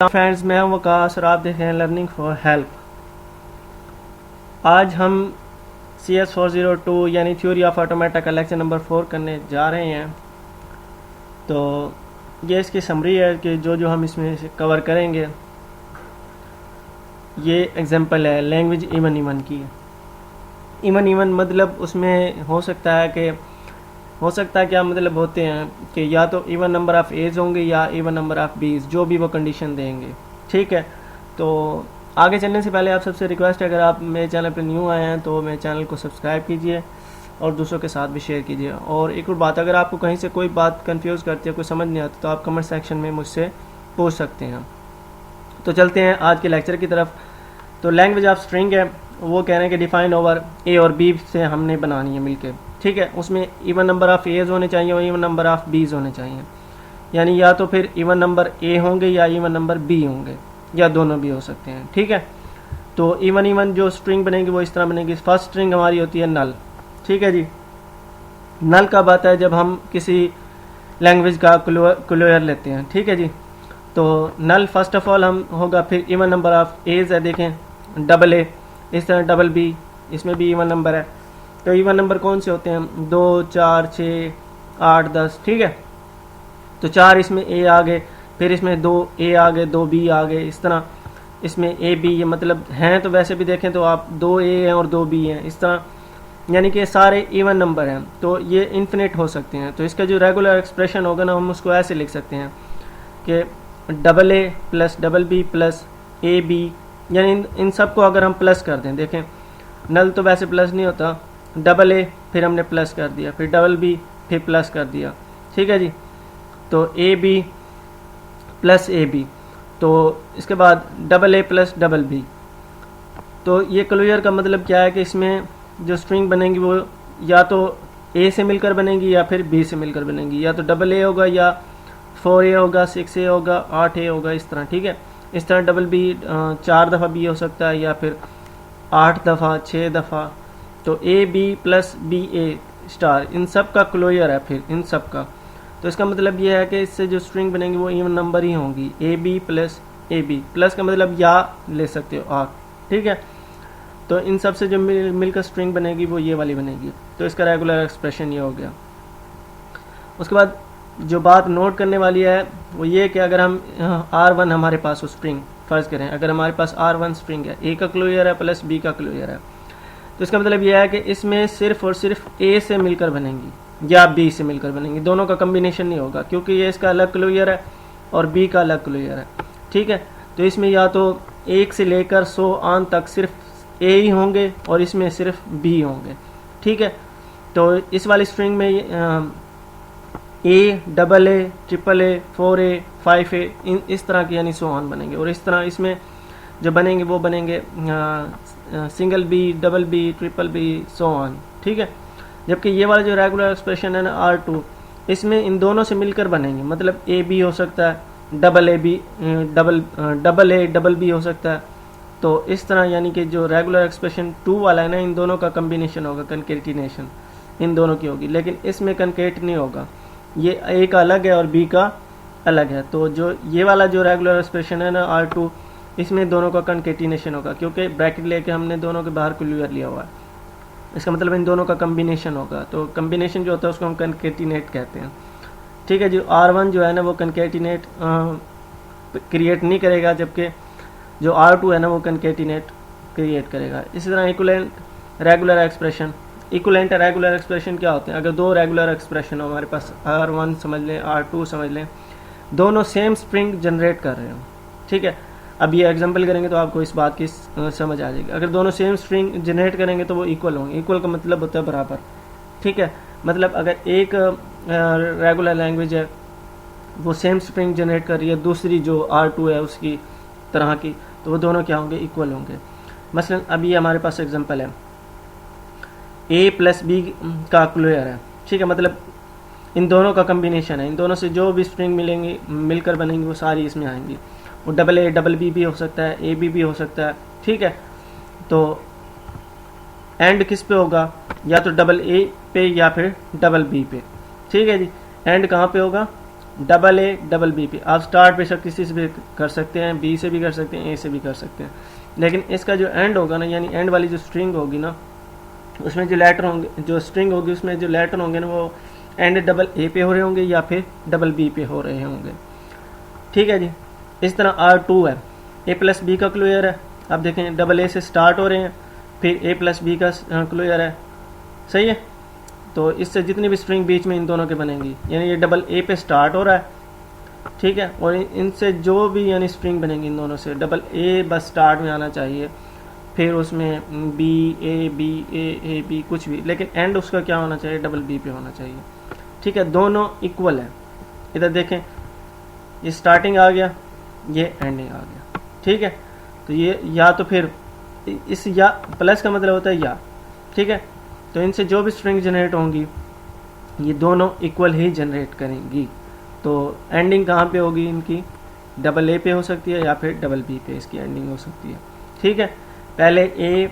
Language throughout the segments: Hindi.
फ्रेंड्स, मैं हूं वकास और आप देख रहे हैं लर्निंग फॉर हेल्प। आज हम CS402 यानी थ्योरी ऑफ ऑटोमेटा का लेक्चर नंबर 4 करने जा रहे हैं। तो ये इसकी समरी है कि जो जो हम इसमें से कवर करेंगे। ये एग्जांपल है लैंग्वेज इवन की। इवन मतलब उसमें हो सकता है क्या मतलब होते हैं कि या तो इवन नंबर ऑफ एज होंगे या इवन नंबर ऑफ बीज, जो भी वो कंडीशन देंगे। ठीक है, तो आगे चलने से पहले आप सबसे रिक्वेस्ट है, अगर आप मेरे चैनल पर न्यू आए हैं तो मेरे चैनल को सब्सक्राइब कीजिए और दूसरों के साथ भी शेयर कीजिए। और एक और बात, अगर आपको कहीं से कोई बात कंफ्यूज करती है, कोई समझ नहीं आती, तो आप कमेंट सेक्शन में मुझसे पूछ सकते हैं। तो चलते हैं आज के लेक्चर की तरफ। तो लैंग्वेज ऑफ स्ट्रिंग है, वो कह रहे हैं कि डिफाइन ओवर ए और बी से हमने बनानी है मिलके। ठीक है, उसमें इवन नंबर ऑफ एज होने चाहिए और इवन नंबर ऑफ बीज होने चाहिए। यानी या तो फिर इवन नंबर ए होंगे या इवन नंबर बी होंगे, या दोनों भी हो सकते हैं। ठीक है, तो इवन जो स्ट्रिंग बनेगी वो इस तरह बनेगी। फर्स्ट स्ट्रिंग हमारी होती है नल। ठीक है जी, नल कब आता है? जब हम किसी लैंग्वेज का क्लोयर लेते हैं। ठीक है जी, तो नल फर्स्ट ऑफ ऑल हम होगा। फिर इवन नंबर ऑफ एज है, देखें डबल ए, इस तरह डबल बी, इसमें भी इवन नंबर है। तो इवन नंबर कौन से होते हैं? 2, 4, 6, 8, 10। ठीक है, तो 4 इसमें ए आ गए, फिर इसमें 2 ए आ गए, 2 बी आ गए, इस तरह इसमें ए बी, ये मतलब हैं तो वैसे भी देखें तो आप 2 ए हैं और 2 बी हैं, इस तरह। यानी कि सारे इवन नंबर हैं, तो ये इन्फिनिट हो सकते हैं। तो इसका जो रेगुलर एक्सप्रेशन होगा ना, हम उसको ऐसे लिख सकते हैं कि double A plus double B plus A B, यानी इन सब को अगर हम प्लस कर दें, देखें नल तो वैसे प्लस नहीं होता, डबल ए फिर हमने प्लस कर दिया, फिर डबल बी फिर प्लस कर दिया। ठीक है जी, तो A B plus A B, तो इसके बाद double A plus double B. तो ये क्लोजर का मतलब क्या है कि इसमें जो स्ट्रिंग बनेंगी वो या तो ए से मिलकर बनेंगी या फिर बी से मिलकर बनेंगी। या तो डबल ए होगा या 4A होगा, 6A होगा, 8A होगा, इस तरह। ठीक है, इस तरह डबल बी 4 दफ़ा बी हो सकता है या फिर 8 दफ़ा, 6 दफ़ा। तो A B plus B A star, इन सब का क्लोजर है फिर इन सब का। तो इसका मतलब ये है कि इससे जो स्ट्रिंग बनेंगी वो इवन नंबर ही होंगी, A B plus A B. Plus का मतलब या ले सकते हो आप। ठीक है, तो इन सब से जो मिलकर स्ट्रिंग बनेगी वो ये वाली बनेगी। तो इसका रेगुलर एक्सप्रेशन ये हो गया। उसके बाद जो बात नोट करने वाली है वो ये कि अगर हम R1 हमारे पास हो स्ट्रिंग, फ़र्ज़ करें अगर हमारे पास R1 स्ट्रिंग है, ए का क्लोजर है प्लस बी का क्लोजर है, तो इसका मतलब यह है कि इसमें सिर्फ और सिर्फ ए से मिलकर बनेंगी या बी से मिलकर बनेंगी, दोनों का कम्बिनेशन नहीं होगा, क्योंकि ये इसका अलग क्लोजर है और बी का अलग क्लोजर है। ठीक है, तो इसमें या तो 1 से लेकर 100 आन तक सिर्फ ए ही होंगे और इसमें सिर्फ बी होंगे। ठीक है, तो इस वाली स्ट्रिंग में ए, double A, triple A, 4A, 5A, इस तरह के यानी 100 आन बनेंगे। और इस तरह इसमें जो बनेंगे वो बनेंगे single B, double B, triple B, 100 आन। ठीक है, जबकि ये वाला जो रेगुलर एक्सप्रेशन है ना R2, इसमें इन दोनों से मिलकर बनेंगे, मतलब ए बी हो सकता है, डबल ए डबल बी हो सकता है। तो इस तरह यानी कि जो रेगुलर एक्सप्रेशन 2 वाला है ना, इन दोनों का कम्बिनेशन होगा, कनकेटिनेशन इन दोनों की होगी। लेकिन इसमें कनकेट नहीं होगा, ये ए का अलग है और बी का अलग है। तो जो ये वाला जो रेगुलर एक्सप्रेशन है ना R2, इसमें दोनों का कनकेटिनेशन होगा, क्योंकि ब्रैकेट लेके हमने दोनों के बाहर क्लोजर लिया हुआ है। इसका मतलब इन दोनों का कम्बिनेशन होगा। तो कम्बिनेशन जो होता है उसको हम कनकेटिनेट कहते हैं। ठीक है, जो R1 जो है ना वो कनकेटिनेट क्रिएट नहीं करेगा, जबकि जो R2 है ना वो कनकेटिनेट क्रिएट करेगा। इसी तरह equivalent regular expression, equivalent regular expression क्या होते हैं? अगर दो रेगुलर एक्सप्रेशन हो हमारे पास, R1 समझ लें, R2 समझ लें, दोनों सेम स्ट्रिंग जनरेट कर रहे हो। ठीक है, अब ये एग्जांपल करेंगे तो आपको इस बात की समझ आ जाएगी। अगर दोनों सेम स्ट्रिंग जनरेट करेंगे तो वो इक्वल होंगे। इक्वल का मतलब होता है बराबर। ठीक है, मतलब अगर एक रेगुलर लैंग्वेज है वो सेम स्ट्रिंग जनरेट कर रही है दूसरी जो R2 है उसकी तरह की, तो वो दोनों क्या होंगे? इक्वल होंगे। मसलन अभी हमारे पास एग्जांपल है, ए प्लस बी का क्लोजर है। ठीक है, मतलब इन दोनों का कम्बिनेशन है, इन दोनों से जो भी स्ट्रिंग मिलेंगी मिलकर बनेंगी वो सारी इसमें आएंगी। वो डबल ए डबल बी भी हो सकता है, ए बी भी हो सकता है। ठीक है, तो एंड किस पे होगा? या तो डबल ए पे या फिर डबल बी पे। ठीक है जी, एंड कहाँ पे होगा? डबल ए डबल बी पे। आप स्टार्ट बेशक किसी से भी कर सकते हैं, बी से भी कर सकते हैं, ए से भी कर सकते हैं, लेकिन इसका जो एंड होगा ना, यानी एंड वाली जो स्ट्रिंग होगी ना, उसमें जो लेटर होंगे, जो स्ट्रिंग होगी उसमें जो लेटर होंगे ना, वो एंड डबल ए पे हो रहे होंगे या फिर डबल बी पे हो रहे होंगे। ठीक है जी। इस तरह R2 है, ए प्लस बी का क्लोजर है। आप देखें डबल ए से स्टार्ट हो रहे हैं, फिर ए प्लस बी का क्लोजर है, सही है। तो इससे जितनी भी स्ट्रिंग बीच में इन दोनों के बनेंगी, यानी ये डबल ए पे स्टार्ट हो रहा है, ठीक है, और इनसे जो भी यानी स्ट्रिंग बनेंगी इन दोनों से, डबल ए बस स्टार्ट में आना चाहिए, फिर उसमें बी ए बी कुछ भी, लेकिन एंड उसका क्या होना चाहिए, डबल बी पे होना चाहिए। ठीक है, दोनों इक्वल है। इधर देखें, ये स्टार्टिंग आ गया, ये एंडिंग आ गया। ठीक है, तो ये या तो फिर इस या प्लस का मतलब होता है या, ठीक है, तो इनसे जो भी स्ट्रिंग जनरेट होंगी ये दोनों इक्वल ही जनरेट करेंगी। तो एंडिंग कहाँ पे होगी इनकी, डबल ए पे हो सकती है या फिर डबल बी पे इसकी एंडिंग हो सकती है। ठीक है, पहले ए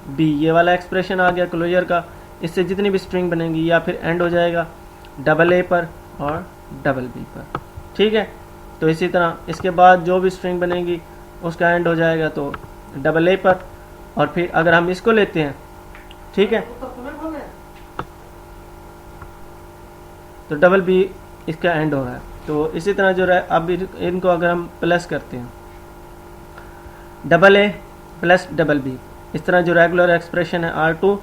बी ये वाला एक्सप्रेशन आ गया क्लोजर का, इससे जितनी भी स्ट्रिंग बनेगी या फिर एंड हो जाएगा डबल ए पर और डबल बी पर। ठीक है, तो इसी तरह इसके बाद जो भी स्ट्रिंग बनेगी उसका एंड हो जाएगा तो डबल ए पर, और फिर अगर हम इसको लेते हैं, ठीक है, तो डबल बी इसका एंड हो रहा है। तो इसी तरह जो है, अब इनको अगर हम प्लस करते हैं, double A plus double B, इस तरह जो रेगुलर एक्सप्रेशन है R2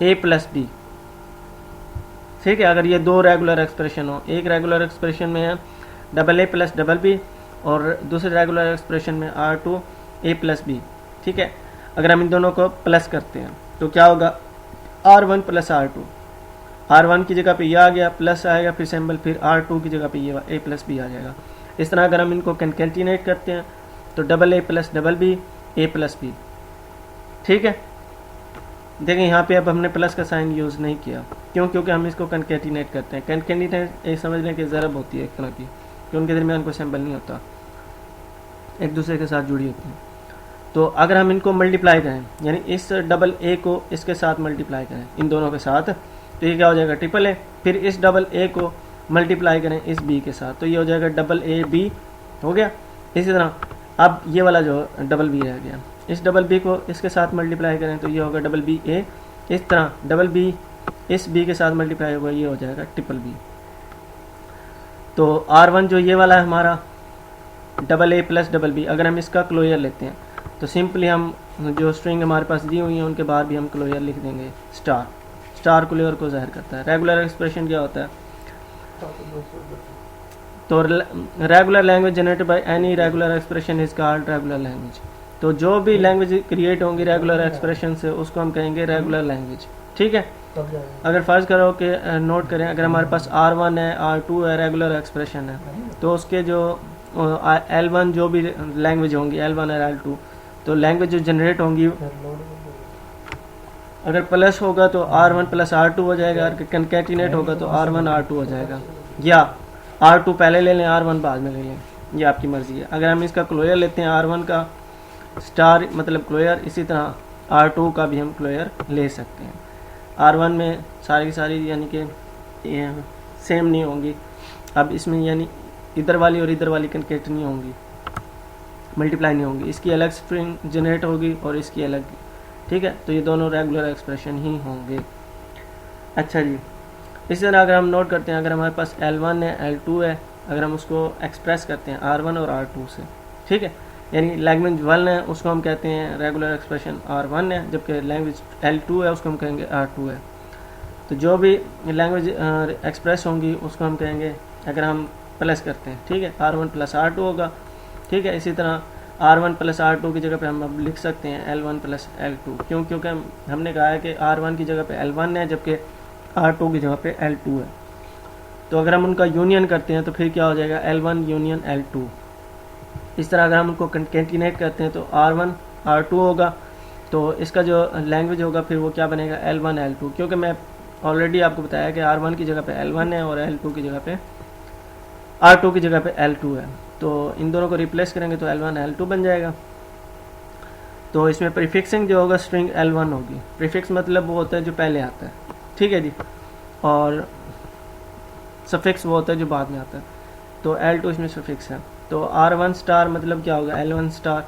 ए प्लस बी। ठीक है, अगर ये दो रेगुलर एक्सप्रेशन हो, एक रेगुलर एक्सप्रेशन में है double A plus double B और दूसरे रेगुलर एक्सप्रेशन में R2 ए प्लस बी। ठीक है, अगर हम इन दोनों को प्लस करते हैं तो क्या होगा, R1 प्लस R2, R1 की जगह पे ये आ गया, प्लस आएगा फिर सिंबल, फिर R2 की जगह पे ये ए प्लस बी आ जाएगा। इस तरह अगर हम इनको कंकेटिनेट करते हैं तो double A plus double B A plus B. ठीक है, देखें यहाँ पे अब हमने प्लस का साइन यूज़ नहीं किया, क्यों, क्योंकि हम इसको कंकेटिनेट करते हैं। कंकेटिनेट एक समझने की ज़रूरत होती है एक तरह की, कि उनके दरमियान कोई सिंबल नहीं होता, एक दूसरे के साथ जुड़ी होती है। तो अगर हम इनको मल्टीप्लाई करें, यानी इस डबल ए को इसके साथ मल्टीप्लाई करें, इन दोनों के साथ, तो ये क्या हो जाएगा, ट्रिपल ए। फिर इस डबल ए को मल्टीप्लाई करें इस बी के साथ, तो ये हो जाएगा डबल ए बी, हो गया। इसी तरह अब ये वाला जो डबल बी रह गया, इस डबल बी को इसके साथ मल्टीप्लाई करें तो ये होगा डबल बी ए। इस तरह डबल बी इस बी के साथ मल्टीप्लाई होगा, ये हो जाएगा ट्रिपल बी। तो R1 जो ये वाला है हमारा double A plus double B, अगर हम इसका क्लोजर लेते हैं तो सिंपली हम जो स्ट्रिंग हमारे पास दी हुई है उनके बाहर भी हम क्लोजर लिख देंगे, स्टार। स्टार क्लोजर को जाहिर करता है। रेगुलर एक्सप्रेशन क्या होता है, तो regular language generated by any regular expression is called regular language. तो जो भी लैंग्वेज क्रिएट होंगी रेगुलर एक्सप्रेशन से उसको हम कहेंगे रेगुलर लैंग्वेज। ठीक है, अगर फर्ज करो कि नोट करें, अगर हमारे पास R1 है, R2 है, रेगुलर एक्सप्रेशन है, तो उसके जो L1 जो भी लैंग्वेज होंगी, L1 और L2, तो लैंग्वेज जो जनरेट होंगी, अगर प्लस होगा तो R1 प्लस R2 हो जाएगा, अगर कंकैटिनेट होगा तो R1 R2 हो जाएगा, या R2 पहले ले लें R1 बाद में ले लें, ये आपकी मर्जी है। अगर हम इसका क्लोजर लेते हैं R1 का स्टार मतलब क्लोजर, इसी तरह R2 का भी हम क्लोजर ले सकते हैं। R1 में सारी की सारी यानी कि सेम नहीं होंगी, अब इसमें यानी इधर वाली और इधर वाली कंकेट नहीं होंगी, मल्टीप्लाई नहीं होंगी, इसकी अलग स्ट्रिंग जनरेट होगी और इसकी अलग। ठीक है, तो ये दोनों रेगुलर एक्सप्रेशन ही होंगे। अच्छा जी, इसी तरह अगर हम नोट करते हैं, अगर हमारे पास L1 है, L2 है, अगर हम उसको एक्सप्रेस करते हैं R1 और R2 से, ठीक है, यानी लैंग्वेज 1 है उसको हम कहते हैं रेगुलर एक्सप्रेशन R1 है, जबकि लैंग्वेज L2 है उसको हम कहेंगे R2 है। तो जो भी लैंग्वेज एक्सप्रेस होंगी उसको हम कहेंगे, अगर हम प्लस करते हैं, ठीक है, R1 प्लस R2 होगा। ठीक है, इसी तरह R1 प्लस R2 की जगह पे हम अब लिख सकते हैं L1 प्लस L2, क्यों, क्योंकि हमने कहा है कि R1 की जगह पे L1 है जबकि R2 की जगह पे L2 है। तो अगर हम उनका यूनियन करते हैं तो फिर क्या हो जाएगा, L1 यूनियन L2। इस तरह अगर हम उनको कंकेटिनेट करते हैं तो R1 R2 होगा, तो इसका जो लैंग्वेज होगा फिर वो क्या बनेगा, L1 L2, क्योंकि मैं ऑलरेडी आपको बताया कि R1 की जगह पे L1 है और L2 की जगह पे R2 की जगह पे L2 है। तो इन दोनों को रिप्लेस करेंगे तो L1 L2 बन जाएगा। तो इसमें प्रीफिक्सिंग जो होगा स्ट्रिंग L1 होगी। प्रीफिक्स मतलब वो होता है जो पहले आता है, ठीक है जी। और सफिक्स वो होता है जो बाद में आता है, तो L2 इसमें सफिक्स है, तो R1 स्टार मतलब क्या होगा L1 स्टार,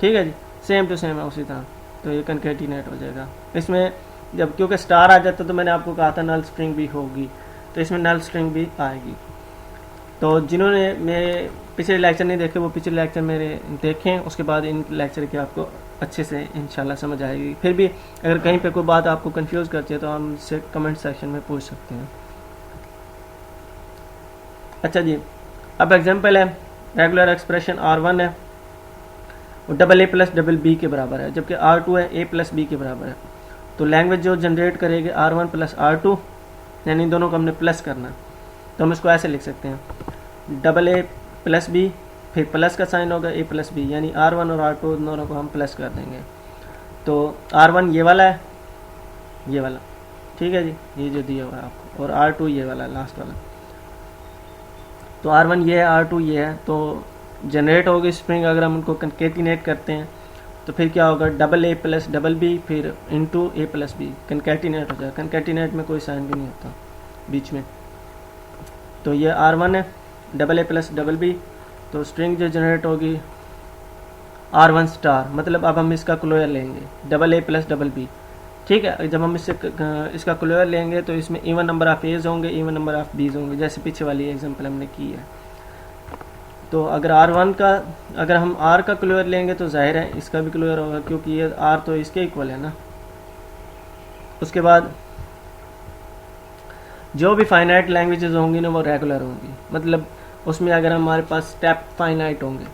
ठीक है जी, सेम टू सेम है उसी तरह, तो ये कंकेटिनेट हो जाएगा। इसमें जब क्योंकि स्टार आ जाता तो मैंने आपको कहा था नल स्ट्रिंग भी होगी, तो इसमें नल स्ट्रिंग भी आएगी। तो जिन्होंने मेरे पिछले लेक्चर नहीं देखे वो पिछले लेक्चर मेरे देखें, उसके बाद इन लेक्चर की आपको अच्छे से इंशाल्लाह समझ आएगी। फिर भी अगर कहीं पे कोई बात आपको कंफ्यूज करती है तो हम इससे कमेंट सेक्शन में पूछ सकते हैं। अच्छा जी, अब एग्जांपल है, रेगुलर एक्सप्रेशन R1 है वो double A plus double B के बराबर है, जबकि R2 है ए प्लस बी के बराबर है। तो लैंग्वेज जो जनरेट करेगी R1 प्लस R2, यानी इन दोनों को हमने प्लस करना है, तो हम इसको ऐसे लिख सकते हैं डबल ए प्लस बी, फिर प्लस का साइन होगा ए प्लस बी, यानी R1 और R2 दोनों को हम प्लस कर देंगे। तो R1 ये वाला है, ये वाला, ठीक है जी, ये जो दिया हुआ है आपको, और R2 ये वाला लास्ट वाला। तो R1 ये है, R2 ये है, तो जनरेट होगी स्ट्रिंग। अगर हम उनको कंकेटिनेट करते हैं तो फिर क्या होगा, double A plus double B फिर into A plus B, concatenate हो जाएगा। कंकेटिनेट में कोई साइन भी नहीं होता बीच में। तो ये R1 है, double A plus double B, तो स्ट्रिंग जो जनरेट होगी R1 स्टार, मतलब अब हम इसका क्लोजर लेंगे double A plus double B, ठीक है। जब हम इसका क्लोजर लेंगे तो इसमें इवन नंबर ऑफ एज होंगे, इवन नंबर ऑफ बीज होंगे, जैसे पीछे वाली एग्जांपल हमने की है। तो अगर R1 का, अगर हम R का क्लोजर लेंगे तो जाहिर है इसका भी क्लोजर होगा, क्योंकि ये R तो इसके इक्वल है ना। उसके बाद जो भी फाइनाइट लैंग्वेजेस होंगी ना वो रेगुलर होंगी, मतलब उसमें अगर हमारे पास स्टेप फाइनाइट होंगे,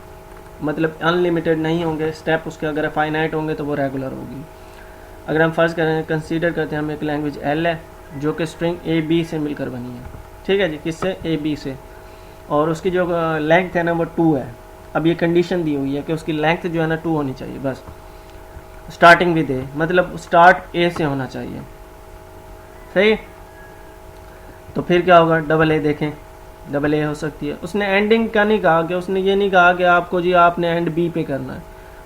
मतलब अनलिमिटेड नहीं होंगे स्टेप उसके, अगर फाइनाइट होंगे तो वो रेगुलर होगी। अगर हम फर्ज करें, कंसीडर करते हैं हम एक लैंग्वेज L है जो कि स्ट्रिंग ए बी से मिलकर बनी है, ठीक है जी, किससे, ए बी से, और उसकी जो लेंथ है ना वो 2 है। अब ये कंडीशन दी हुई है कि उसकी लेंथ जो है ना 2 होनी चाहिए बस, स्टार्टिंग विद ए, मतलब स्टार्ट ए से होना चाहिए, सही। तो फिर क्या होगा, डबल ए, देखें डबल ए हो सकती है। उसने एंडिंग का नहीं कहा, कि उसने ये नहीं कहा कि आपको जी आपने एंड बी पे करना है,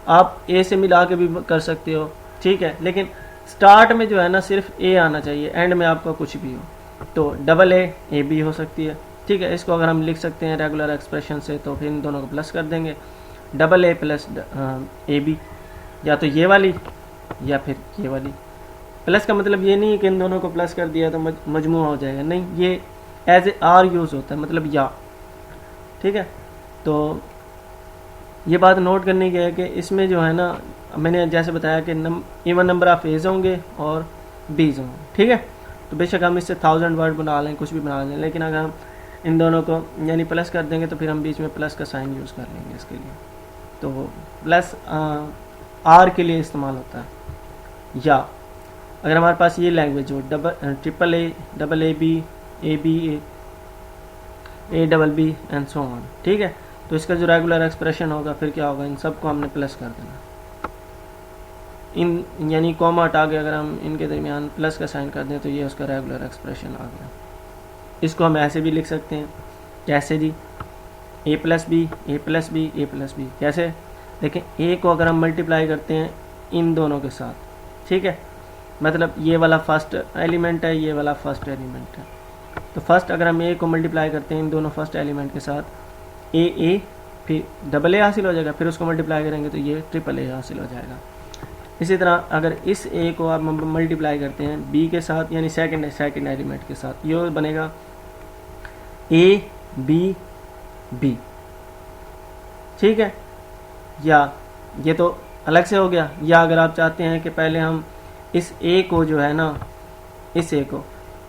आप ए से मिला के भी कर सकते हो, ठीक है, लेकिन स्टार्ट में जो है ना सिर्फ ए आना चाहिए, एंड में आपका कुछ भी हो। तो डबल ए बी हो सकती है, ठीक है। इसको अगर हम लिख सकते हैं रेगुलर एक्सप्रेशन से तो फिर इन दोनों को प्लस कर देंगे, double A plus A B, या तो ये वाली या फिर ये वाली। प्लस का मतलब ये नहीं है कि इन दोनों को प्लस कर दिया तो मजमूआ हो जाएगा, नहीं, ये एज ए आर यूज़ होता है, मतलब या, ठीक है। तो ये बात नोट करने की है कि इसमें जो है ना मैंने जैसे बताया कि इवन नंबर ऑफ एज होंगे और बीज होंगे, ठीक है। तो बेशक हम इससे 1000 वर्ड बना लें, कुछ भी बना लें, लेकिन अगर हम इन दोनों को यानी प्लस कर देंगे तो फिर हम बीच में प्लस का साइन यूज़ कर लेंगे इसके लिए। तो प्लस आर के लिए इस्तेमाल होता है। या अगर हमारे पास ये लैंग्वेज हो triple A, double A B, A B A double B and so on, ठीक है। तो इसका जो रेगुलर एक्सप्रेशन होगा फिर क्या होगा, इन सबको हमने प्लस कर देना, इन यानी कॉमा हटा के अगर हम इनके दरमियान प्लस का साइन कर दें तो ये उसका रेगुलर एक्सप्रेशन आ गया। इसको हम ऐसे भी लिख सकते हैं, कैसे जी, ए plus B, A plus B, A plus B, कैसे, देखें ए को अगर हम मल्टीप्लाई करते हैं इन दोनों के साथ, ठीक है, मतलब ये वाला फर्स्ट एलिमेंट है, ये वाला फर्स्ट एलिमेंट है। तो फर्स्ट अगर हम ए को मल्टीप्लाई करते हैं इन दोनों फर्स्ट एलिमेंट के साथ, ए फिर डबल ए हासिल हो जाएगा, फिर उसको मल्टीप्लाई करेंगे तो ये ट्रिपल ए हासिल हो जाएगा। इसी तरह अगर इस ए को आप मल्टीप्लाई करते हैं बी के साथ, यानी सेकंड एलिमेंट के साथ, ये बनेगा ए बी बी, ठीक है। या ये तो अलग से हो गया, या अगर आप चाहते हैं कि पहले हम इस ए को जो है ना, इस ए को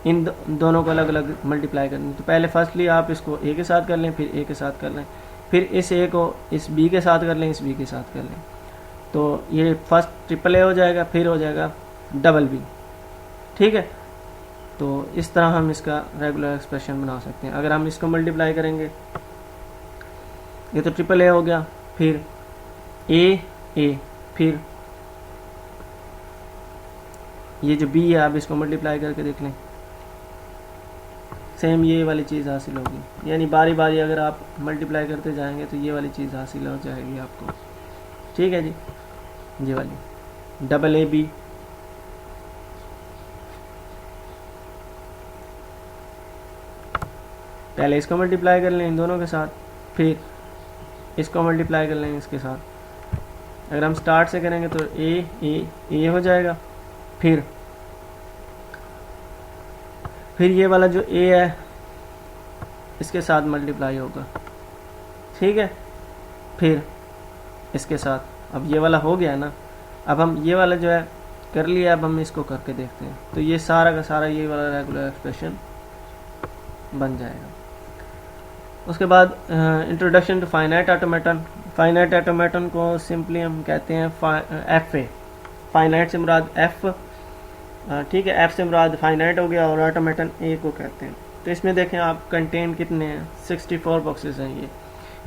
इन दोनों को अलग अलग मल्टीप्लाई करनी, तो पहले फर्स्टली आप इसको ए के साथ कर लें, फिर ए के साथ कर लें, फिर इस ए को इस बी के साथ कर लें, इस बी के साथ कर लें, तो ये फर्स्ट ट्रिपल ए हो जाएगा, फिर हो जाएगा डबल बी, ठीक है। तो इस तरह हम इसका रेगुलर एक्सप्रेशन बना सकते हैं। अगर हम इसको मल्टीप्लाई करेंगे, ये तो ट्रिपल ए हो गया, फिर ए फिर ये जो बी है आप इसको मल्टीप्लाई करके देख लें, सेम ये वाली चीज़ हासिल होगी, यानी बारी बारी अगर आप मल्टीप्लाई करते जाएंगे तो ये वाली चीज़ हासिल हो जाएगी आपको, ठीक है जी। ये वाली डबल ए बी, पहले इसको मल्टीप्लाई कर लें इन दोनों के साथ, फिर इसको मल्टीप्लाई कर लेंगे इसके साथ। अगर हम स्टार्ट से करेंगे तो ए हो जाएगा, फिर ये वाला जो ए है इसके साथ मल्टीप्लाई होगा, ठीक है, फिर इसके साथ। अब ये वाला हो गया ना, अब हम ये वाला जो है कर लिया, अब हम इसको करके देखते हैं। तो ये सारा का सारा ये वाला रेगुलर एक्सप्रेशन बन जाएगा। उसके बाद introduction to finite automaton. Finite automaton को सिंपली हम कहते हैं एफ ए। फाइनाइट से मुराद एफ, ठीक है, एफ से मुराद फाइनाइट हो गया, और ऑटोमेटन ए को कहते हैं। तो इसमें देखें आप, कंटेंट कितने हैं, 64 बॉक्सेस हैं।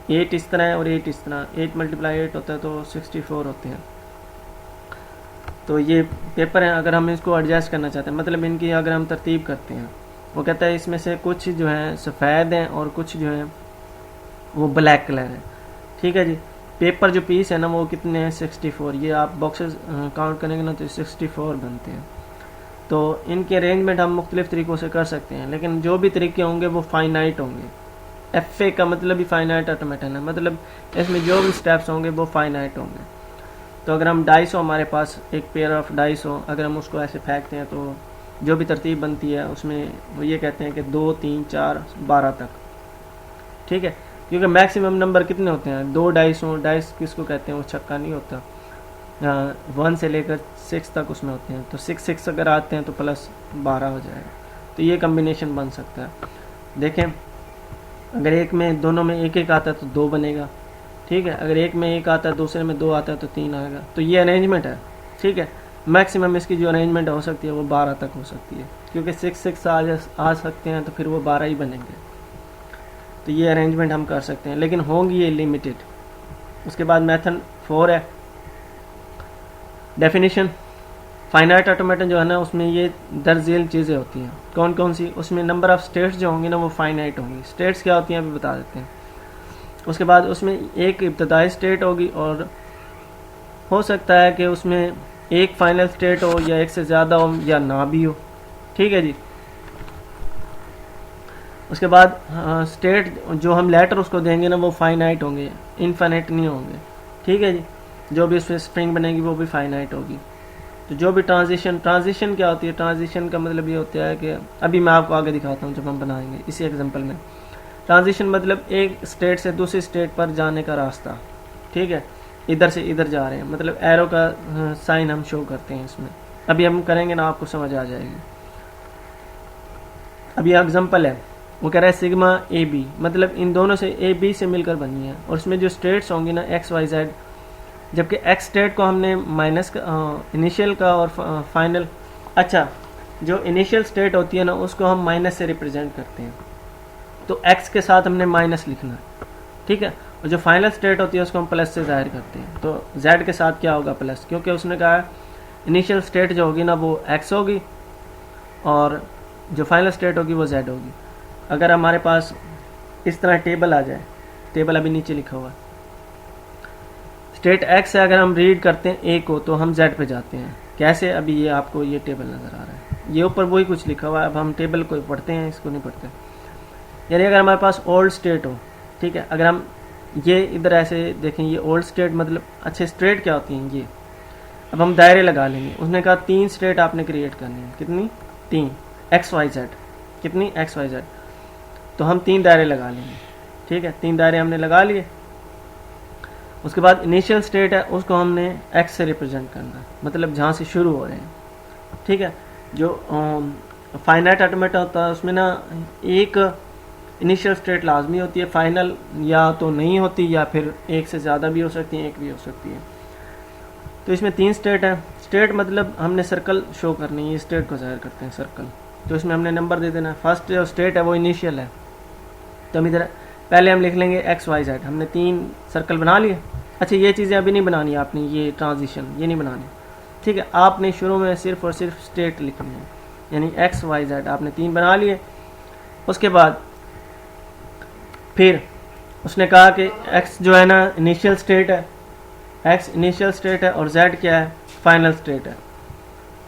ये 8 इस तरह है और 8 इस तरह, 8 मल्टीप्लाई 8 होता है तो 64 होते हैं। तो ये पेपर हैं। अगर हम इसको एडजस्ट करना चाहते हैं, मतलब इनकी अगर हम तरतीब करते हैं, वो कहता है इसमें से कुछ जो है सफ़ेद हैं और कुछ जो है वो ब्लैक कलर है, ठीक है जी। पेपर जो पीस है ना वो कितने हैं, 64। ये आप बॉक्सेस काउंट करेंगे ना तो 64 बनते हैं। तो इनके अरेंजमेंट हम मुख्तलिफ तरीक़ों से कर सकते हैं, लेकिन जो भी तरीके होंगे वो फाइनाइट होंगे। एफ ए का मतलब ही फाइनाइट ऑटोमेटन है, मतलब इसमें जो भी स्टेप्स होंगे वो फाइनाइट होंगे। तो अगर हम डाइस हो, हमारे पास एक पेयर ऑफ डाइस हो, अगर हम उसको ऐसे फेंकते हैं तो जो भी तरतीब बनती है उसमें वो ये कहते हैं कि 2, 3, 4, 12 तक, ठीक है। क्योंकि मैक्सिमम नंबर कितने होते हैं, 2 डाइस हो। डाइस किसको कहते हैं, वो छक्का नहीं होता, 1 से लेकर 6 तक उसमें होते हैं। तो 6 अगर आते हैं तो प्लस 12 हो जाएगा। तो ये कम्बिनेशन बन सकता है। देखें, अगर एक में दोनों में एक एक आता है तो 2 बनेगा, ठीक है। अगर एक में 1 आता है, दूसरे में 2 आता है तो 3 आएगा। तो ये अरेंजमेंट है, ठीक है। मैक्सिमम इसकी जो अरेंजमेंट हो सकती है वो 12 तक हो सकती है, क्योंकि 6 आ सकते हैं तो फिर वो 12 ही बनेंगे। तो ये अरेंजमेंट हम कर सकते हैं, लेकिन होंगी ये लिमिटेड। उसके बाद मेथड 4 है डेफिनेशन। फाइनाइट ऑटोमेटन जो है ना, उसमें ये दर्जेल चीज़ें होती हैं। कौन कौन सी, उसमें नंबर ऑफ़ स्टेट्स जो होंगी ना वो फाइनाइट होंगी। स्टेट्स क्या होती हैं अभी बता देते हैं। उसके बाद उसमें एक इब्तदाई स्टेट होगी, और हो सकता है कि उसमें एक फाइनल स्टेट हो, या एक से ज़्यादा हो, या ना भी हो, ठीक है जी। उसके बाद स्टेट जो हम लेटर उसको देंगे ना वो फाइनाइट होंगे, इनफाइनाइट नहीं होंगे, ठीक है जी। जो भी उसमें स्ट्रिंग बनेगी वो भी फाइनाइट होगी। तो जो भी ट्रांजिशन क्या होती है, ट्रांजिशन का मतलब ये होता है कि अभी मैं आपको आगे दिखाता हूँ जब हम बनाएंगे इसी एग्जांपल में। ट्रांजिशन मतलब एक स्टेट से दूसरी स्टेट पर जाने का रास्ता, ठीक है। इधर से इधर जा रहे हैं, मतलब एरो का साइन हम शो करते हैं इसमें। अभी हम करेंगे ना, आपको समझ आ जाएगी। अभी एग्जांपल है, वो कह रहा है सिग्मा ए बी, मतलब इन दोनों से ए बी से मिलकर बनी है, और इसमें जो स्टेट्स होंगी ना एक्स वाई जेड, जबकि एक्स स्टेट को हमने माइनस इनिशियल का और फाइनल, अच्छा, जो इनिशियल स्टेट होती है ना उसको हम माइनस से रिप्रेजेंट करते हैं, तो एक्स के साथ हमने माइनस लिखना है, ठीक है। और जो फाइनल स्टेट होती है उसको हम प्लस से जाहिर करते हैं। तो जेड के साथ क्या होगा, प्लस, क्योंकि उसने कहा इनिशियल स्टेट जो होगी ना वो एक्स होगी, और जो फाइनल स्टेट होगी वो जेड होगी। अगर हमारे पास इस तरह टेबल आ जाए, टेबल अभी नीचे लिखा हुआ है, स्टेट एक्स से अगर हम रीड करते हैं ए को तो हम जेड पे जाते हैं। कैसे, अभी ये आपको ये टेबल नज़र आ रहा है, ये ऊपर वही कुछ लिखा हुआ है। अब हम टेबल को पढ़ते हैं, इसको नहीं पढ़ते। यानी अगर हमारे पास ओल्ड स्टेट हो, ठीक है, अगर हम ये इधर ऐसे देखें, ये ओल्ड स्टेट मतलब अच्छे स्टेट क्या होती हैं ये। अब हम दायरे लगा लेंगे। उसने कहा 3 स्टेट आपने क्रिएट करनी है, कितनी, 3, एक्स वाई जेड, कितनी, एक्स वाई जेड। तो हम 3 दायरे लगा लेंगे, ठीक है। 3 दायरे हमने लगा लिए। उसके बाद इनिशियल स्टेट है उसको हमने एक्स से रिप्रेजेंट करना है, मतलब जहाँ से शुरू हो रहे हैं, ठीक है। जो फाइनाइट ऑटोमेटा होता है उसमें ना एक इनिशियल स्टेट लाजमी होती है, फाइनल या तो नहीं होती, या फिर एक से ज़्यादा भी हो सकती है, एक भी हो सकती है। तो इसमें 3 स्टेट है। स्टेट मतलब हमने सर्कल शो करनी है, स्टेट को जाहिर करते हैं सर्कल। तो इसमें हमने नंबर दे देना है। फर्स्ट जो स्टेट है वो इनिशियल है, तो हम इधर पहले हम लिख लेंगे एक्स वाई जेड। हमने 3 सर्कल बना लिए। अच्छा, ये चीज़ें अभी नहीं बनानी आपने, ये ट्रांजिशन ये नहीं बनानी, ठीक है। आपने शुरू में सिर्फ और सिर्फ स्टेट लिखनी है, यानी एक्स वाई जेड आपने 3 बना लिए। उसके बाद फिर उसने कहा कि एक्स जो है ना इनिशियल स्टेट है, एक्स इनिशियल स्टेट है, और जेड क्या है, फाइनल स्टेट है।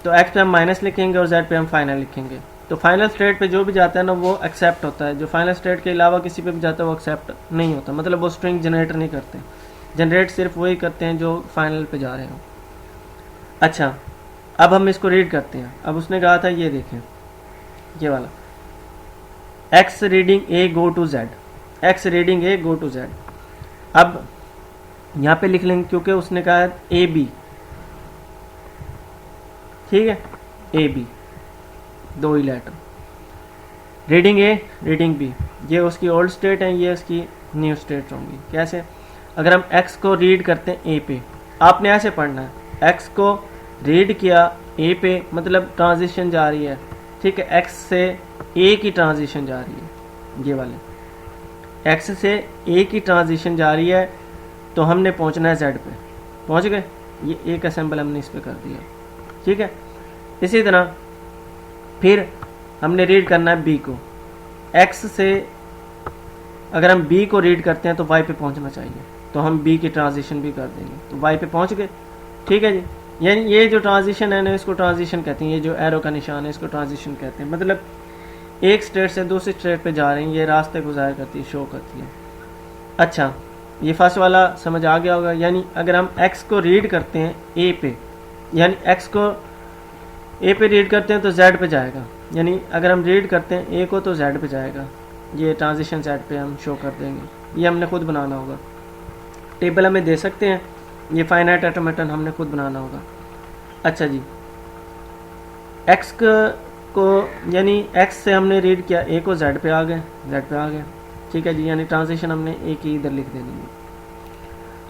तो एक्स पे हम माइनस लिखेंगे और जेड पे हम फाइनल लिखेंगे। तो फाइनल स्टेट पे जो भी जाता है ना वो एक्सेप्ट होता है, जो फाइनल स्टेट के अलावा किसी पे भी जाता है वो एक्सेप्ट नहीं होता, मतलब वो स्ट्रिंग जनरेट नहीं करते, जनरेट सिर्फ वही करते हैं जो फाइनल पे जा रहे हो। अच्छा, अब हम इसको रीड करते हैं। अब उसने कहा था ये देखें, ये वाला x reading a go to z, x reading a go to z। अब यहाँ पे लिख लेंगे क्योंकि उसने कहा है ए बी, ठीक है, ए बी दो ही letter, reading A reading B, ये उसकी ओल्ड स्टेट है, ये उसकी न्यू स्टेट होंगी। कैसे? अगर हम x को रीड करते हैं ए पे, आपने ऐसे पढ़ना है, x को रीड किया ए पे मतलब ट्रांजिशन जा रही है, ठीक है, x से ए की ट्रांजिशन जा रही है, ये वाले x से ए की ट्रांजिशन जा रही है, तो हमने पहुंचना है z पे, पहुंच गए, ये एक असेंबल हमने इस पे कर दिया, ठीक है। इसी तरह फिर हमने रीड करना है b को, x से अगर हम b को रीड करते हैं तो y पे पहुंचना चाहिए, तो हम b की ट्रांजिशन भी कर देंगे, तो y पे पहुंच गए, ठीक है जी। यानी ये जो ट्रांजिशन है ना, इसको ट्रांजिशन कहते हैं, ये जो एरो का निशान है इसको ट्रांजिशन कहते हैं, मतलब एक स्टेट से दूसरी स्टेट पे जा रहे हैं, ये रास्ते को ज़ाहिर करती है, शो करती है। अच्छा, ये फर्स्ट वाला समझ आ गया होगा। यानी अगर हम x को रीड करते हैं a पे, यानी x को a पे रीड करते हैं तो z पे जाएगा, यानी अगर हम रीड करते हैं a को तो z पे जाएगा, ये ट्रांजिशन z पे हम शो कर देंगे। ये हमने खुद बनाना होगा, टेबल हमें दे सकते हैं, ये फाइनाइट ऑटोमेटन हमने खुद बनाना होगा। अच्छा जी, x को यानी x से हमने रीड किया a को, z पे आ गए, ठीक है जी, यानी ट्रांजिशन हमने a की इधर लिख देनी है।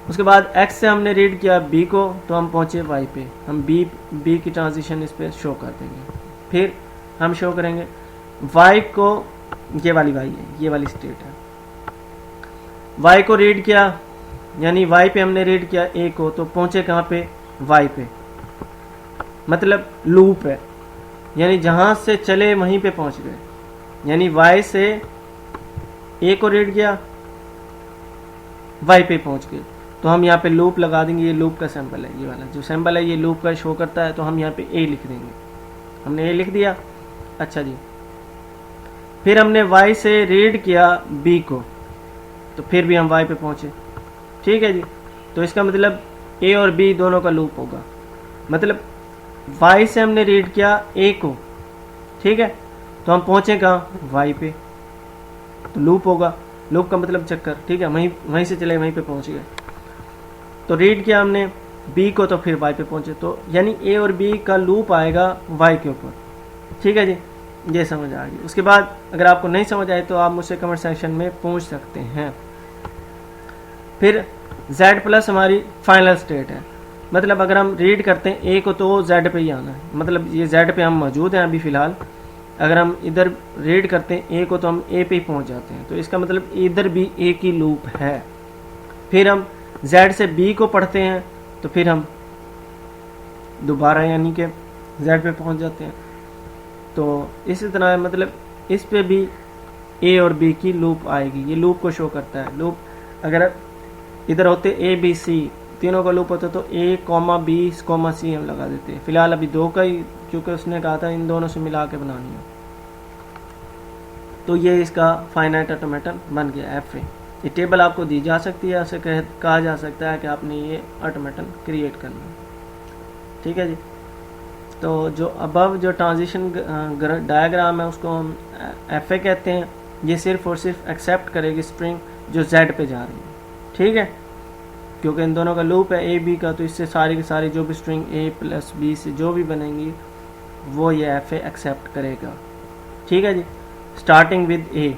उसके बाद x से हमने रीड किया b को, तो हम पहुंचे y पे, हम b की ट्रांजिशन इस पे शो कर देंगे। फिर हम शो करेंगे y को, ये वाली y है, ये वाली स्टेट है, y को रीड किया, यानी y पे हमने रीड किया a को, तो पहुंचे कहाँ पे, y पे, मतलब लूप है, यानी जहां से चले वहीं पे पहुंच गए, यानी y से a को रीड किया, y पे पहुंच गए, तो हम यहाँ पे लूप लगा देंगे। ये लूप का सैंपल है, ये वाला जो सैंपल है ये लूप का शो करता है, तो हम यहाँ पे a लिख देंगे, हमने a लिख दिया। अच्छा जी, फिर हमने y से रीड किया b को, तो फिर भी हम y पे पहुंचे, ठीक है जी। तो इसका मतलब a और b दोनों का लूप होगा, मतलब y से हमने रीड किया a को, ठीक है, तो हम पहुंचे कहाँ, y पे, तो लूप होगा, लूप का मतलब चक्कर, ठीक है, वहीं से चले वहीं पे पहुंच गए। तो रीड किया हमने b को, तो फिर y पे पहुंचे, तो यानी a और b का लूप आएगा y के ऊपर, ठीक है जी, ये समझ आ गई। उसके बाद अगर आपको नहीं समझ आए तो आप मुझसे कमेंट सेक्शन में पूछ सकते हैं। फिर z प्लस हमारी फाइनल स्टेट है, मतलब अगर हम रीड करते हैं a को तो z पे ही आना है, मतलब ये z पे हम मौजूद हैं अभी फ़िलहाल, अगर हम इधर रीड करते हैं a को तो हम a पे ही पहुंच जाते हैं, तो इसका मतलब इधर भी a की लूप है। फिर हम z से b को पढ़ते हैं, तो फिर हम दोबारा यानी कि z पे पहुंच जाते हैं। तो इसी तरह मतलब इस पे भी a और b की लूप आएगी, ये लूप को शो करता है। लूप अगर इधर होते a b c तीनों का लूप होता तो a, b, c हम लगा देते हैं। फिलहाल अभी दो का ही, क्योंकि उसने कहा था इन दोनों से मिला के बनानी है। तो ये इसका फाइनाइट ऑटोमेटन बन गया FA। ये टेबल आपको दी जा सकती है, उसे कहा जा सकता है कि आपने ये ऑटोमेटन क्रिएट करना है, ठीक है जी। तो जो अबव जो ट्रांजिशन डायग्राम है उसको हम FA कहते हैं। ये सिर्फ और सिर्फ एक्सेप्ट करेगी स्ट्रिंग जो Z पे जा रही है, ठीक है, क्योंकि इन दोनों का लूप है A B का, तो इससे सारी की सारी जो भी स्ट्रिंग A प्लस B से जो भी बनेंगी वो ये FA एक्सेप्ट करेगा, ठीक है जी। स्टार्टिंग विद A,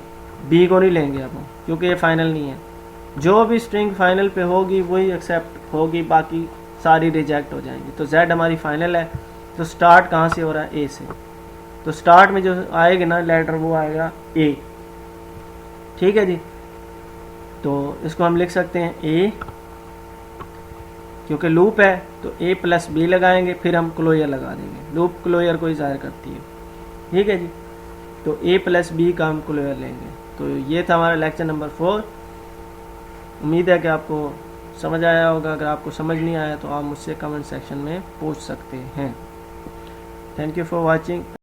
B को नहीं लेंगे अब क्योंकि ये फाइनल नहीं है, जो भी स्ट्रिंग फाइनल पे होगी वही एक्सेप्ट होगी, बाकी सारी रिजेक्ट हो जाएंगी। तो Z हमारी फाइनल है, तो स्टार्ट कहाँ से हो रहा है, A से, तो स्टार्ट में जो आएगा ना लेटर वो आएगा A, ठीक है जी। तो इसको हम लिख सकते हैं A, क्योंकि लूप है तो A प्लस B लगाएंगे, फिर हम क्लोजर लगा देंगे, लूप क्लोजर को ही ज़ाहिर करती है, ठीक है जी। तो A प्लस B का हम क्लोजर लेंगे। तो ये था हमारा लेक्चर नंबर 4। उम्मीद है कि आपको समझ आया होगा। अगर आपको समझ नहीं आया तो आप मुझसे कमेंट सेक्शन में पूछ सकते हैं। Thank you for watching.